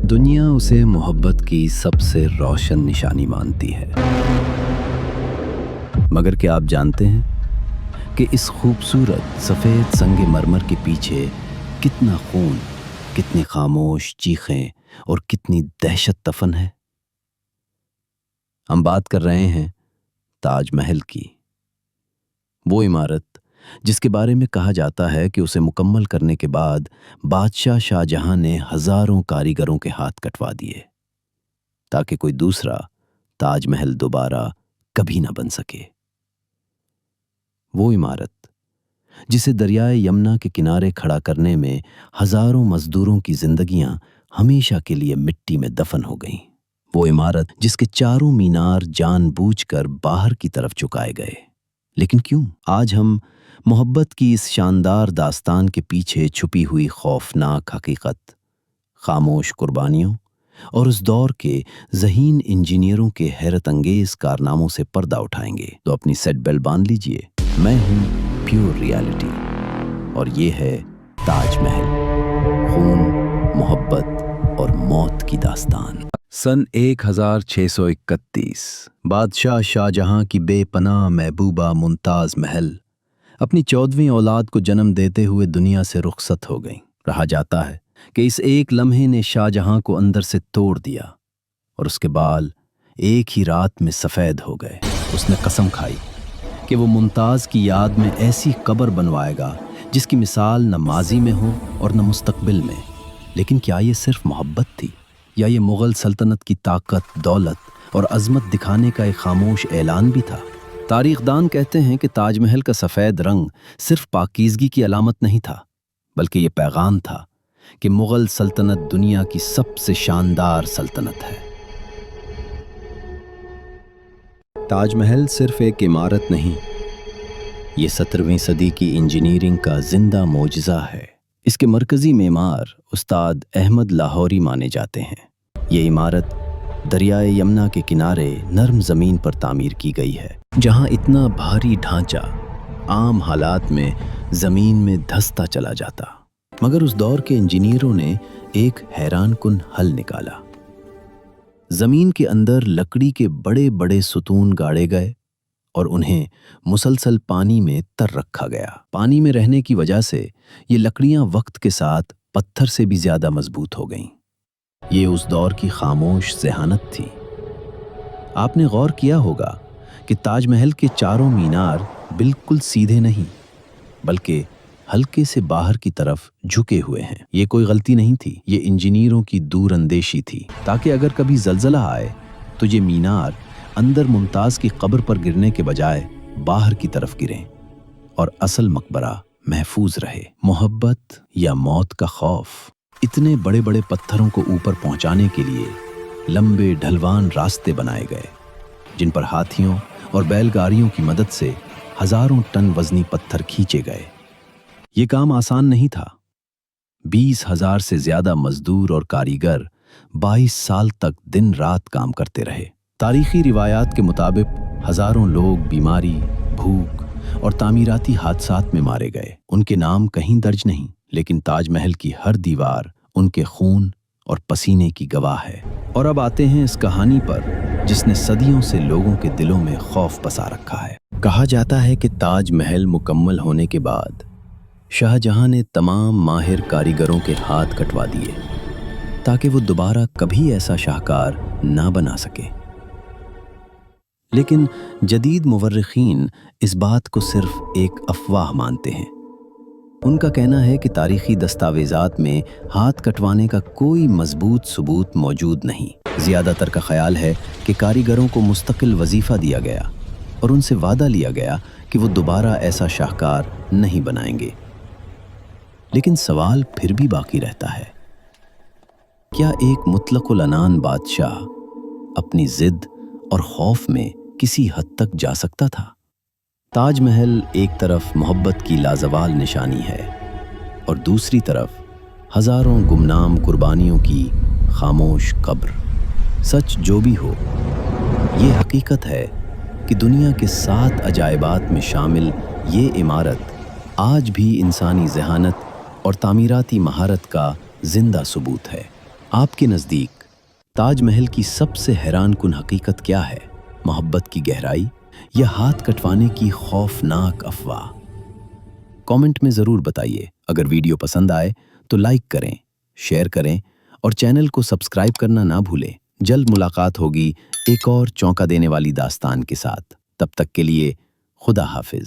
दुनिया उसे मोहब्बत की सबसे रोशन निशानी मानती है, मगर क्या आप जानते हैं कि इस खूबसूरत सफ़ेद संगे मरमर के पीछे कितना खून, कितनी खामोश चीखें और कितनी दहशत दफन है। हम बात कर रहे हैं ताजमहल की, वो इमारत जिसके बारे में कहा जाता है कि उसे मुकम्मल करने के बाद बादशाह शाहजहां ने हजारों कारीगरों के हाथ कटवा दिए ताकि कोई दूसरा ताजमहल दोबारा कभी ना बन सके। वो इमारत जिसे दरियाए यमुना के किनारे खड़ा करने में हजारों मजदूरों की जिंदगियां हमेशा के लिए मिट्टी में दफन हो गईं। वो इमारत जिसके चारों मीनार जानबूझकर बाहर की तरफ झुकाए गए। लेकिन क्यों? आज हम मोहब्बत की इस शानदार दास्तान के पीछे छुपी हुई खौफनाक हकीकत, खामोश कुर्बानियों और उस दौर के ज़हीन इंजीनियरों के हैरत अंगेज कारनामों से पर्दा उठाएंगे। तो अपनी सेट बेल्ट बांध लीजिए। मैं हूं प्योर रियलिटी और ये है ताजमहल, खून, मोहब्बत और मौत की दास्तान। सन 1631 बादशाह शाहजहां की बेपनाह महबूबा मुमताज महल अपनी 14वीं औलाद को जन्म देते हुए दुनिया से रुखसत हो गई। कहा जाता है कि इस एक लम्हे ने शाहजहां को अंदर से तोड़ दिया और उसके बाल एक ही रात में सफ़ेद हो गए। उसने कसम खाई कि वो मुमताज़ की याद में ऐसी कब्र बनवाएगा जिसकी मिसाल न माजी में हो और न मुस्तकबिल में। लेकिन क्या ये सिर्फ मोहब्बत थी या ये मुग़ल सल्तनत की ताकत, दौलत और अज़मत दिखाने का एक खामोश ऐलान भी था? तारीख़दान कहते हैं कि ताजमहल का सफ़ेद रंग सिर्फ पाकीज़गी की अलामत नहीं था, बल्कि ये पैगाम था कि मुग़ल सल्तनत दुनिया की सबसे शानदार सल्तनत है। ताजमहल सिर्फ एक इमारत नहीं, ये 17वीं सदी की इंजीनियरिंग का जिंदा मोजज़ा है। इसके मरकज़ी मेमार उस्ताद अहमद लाहौरी माने जाते हैं। ये इमारत दरियाए यमुना के किनारे नरम ज़मीन पर तामीर की गई है, जहाँ इतना भारी ढांचा आम हालात में ज़मीन में धंसता चला जाता। मगर उस दौर के इंजीनियरों ने एक हैरानकुन हल निकाला। ज़मीन के अंदर लकड़ी के बड़े बड़े सुतून गाड़े गए और उन्हें मुसलसल पानी में तर रखा गया। पानी में रहने की वजह से ये लकड़ियां वक्त के साथ पत्थर से भी ज्यादा मजबूत हो गईं। ये उस दौर की खामोश ज़हानत थी। आपने गौर किया होगा कि ताजमहल के चारों मीनार बिल्कुल सीधे नहीं, बल्कि हल्के से बाहर की तरफ झुके हुए हैं। ये कोई गलती नहीं थी, ये इंजीनियरों की दूरअंदेशी थी, ताकि अगर कभी जलजला आए तो ये मीनार अंदर मुमताज़ की कब्र पर गिरने के बजाय बाहर की तरफ गिरें और असल मकबरा महफूज रहे। मोहब्बत या मौत का खौफ। इतने बड़े बड़े पत्थरों को ऊपर पहुंचाने के लिए लंबे ढलवान रास्ते बनाए गए, जिन पर हाथियों और बैलगाड़ियों की मदद से हजारों टन वजनी पत्थर खींचे गए। ये काम आसान नहीं था। 20,000 से ज्यादा मजदूर और कारीगर 22 साल तक दिन रात काम करते रहे। तारीखी रिवायात के मुताबिक हजारों लोग बीमारी, भूख और तामीराती हादसात में मारे गए। उनके नाम कहीं दर्ज नहीं, लेकिन ताजमहल की हर दीवार उनके खून और पसीने की गवाह है। और अब आते हैं इस कहानी पर जिसने सदियों से लोगों के दिलों में खौफ बसा रखा है। कहा जाता है कि ताजमहल मुकम्मल होने के बाद शाहजहां ने तमाम माहिर कारीगरों के हाथ कटवा दिए ताकि वो दोबारा कभी ऐसा शाहकार ना बना सके। लेकिन जदीद मुवर्रिखीन इस बात को सिर्फ एक अफवाह मानते हैं। उनका कहना है कि तारीखी दस्तावेजात में हाथ कटवाने का कोई मजबूत सबूत मौजूद नहीं। ज़्यादातर का ख्याल है कि कारीगरों को मुस्तकिल वजीफ़ा दिया गया और उनसे वादा लिया गया कि वो दोबारा ऐसा शाहकार नहीं बनाएंगे। लेकिन सवाल फिर भी बाकी रहता है, क्या एक मुतलकुल अनान बादशाह अपनी जिद और खौफ में किसी हद तक जा सकता था? ताजमहल एक तरफ मोहब्बत की लाजवाल निशानी है और दूसरी तरफ हजारों गुमनाम कुर्बानियों की खामोश कब्र। सच जो भी हो, ये हकीकत है कि दुनिया के 7 अजायबात में शामिल ये इमारत आज भी इंसानी ज़हानत और तामीराती महारत का जिंदा सबूत है। آپ کے نزدیک تاج محل کی سب سے حیران کن حقیقت کیا ہے؟ محبت کی گہرائی یا ہاتھ کٹوانے کی خوفناک افواہ؟ کامنٹ میں ضرور بتائیے۔ اگر ویڈیو پسند آئے تو لائک کریں، شیئر کریں اور چینل کو سبسکرائب کرنا نہ بھولیں۔ جلد ملاقات ہوگی ایک اور چونکا دینے والی داستان کے ساتھ۔ تب تک کے لیے خدا حافظ۔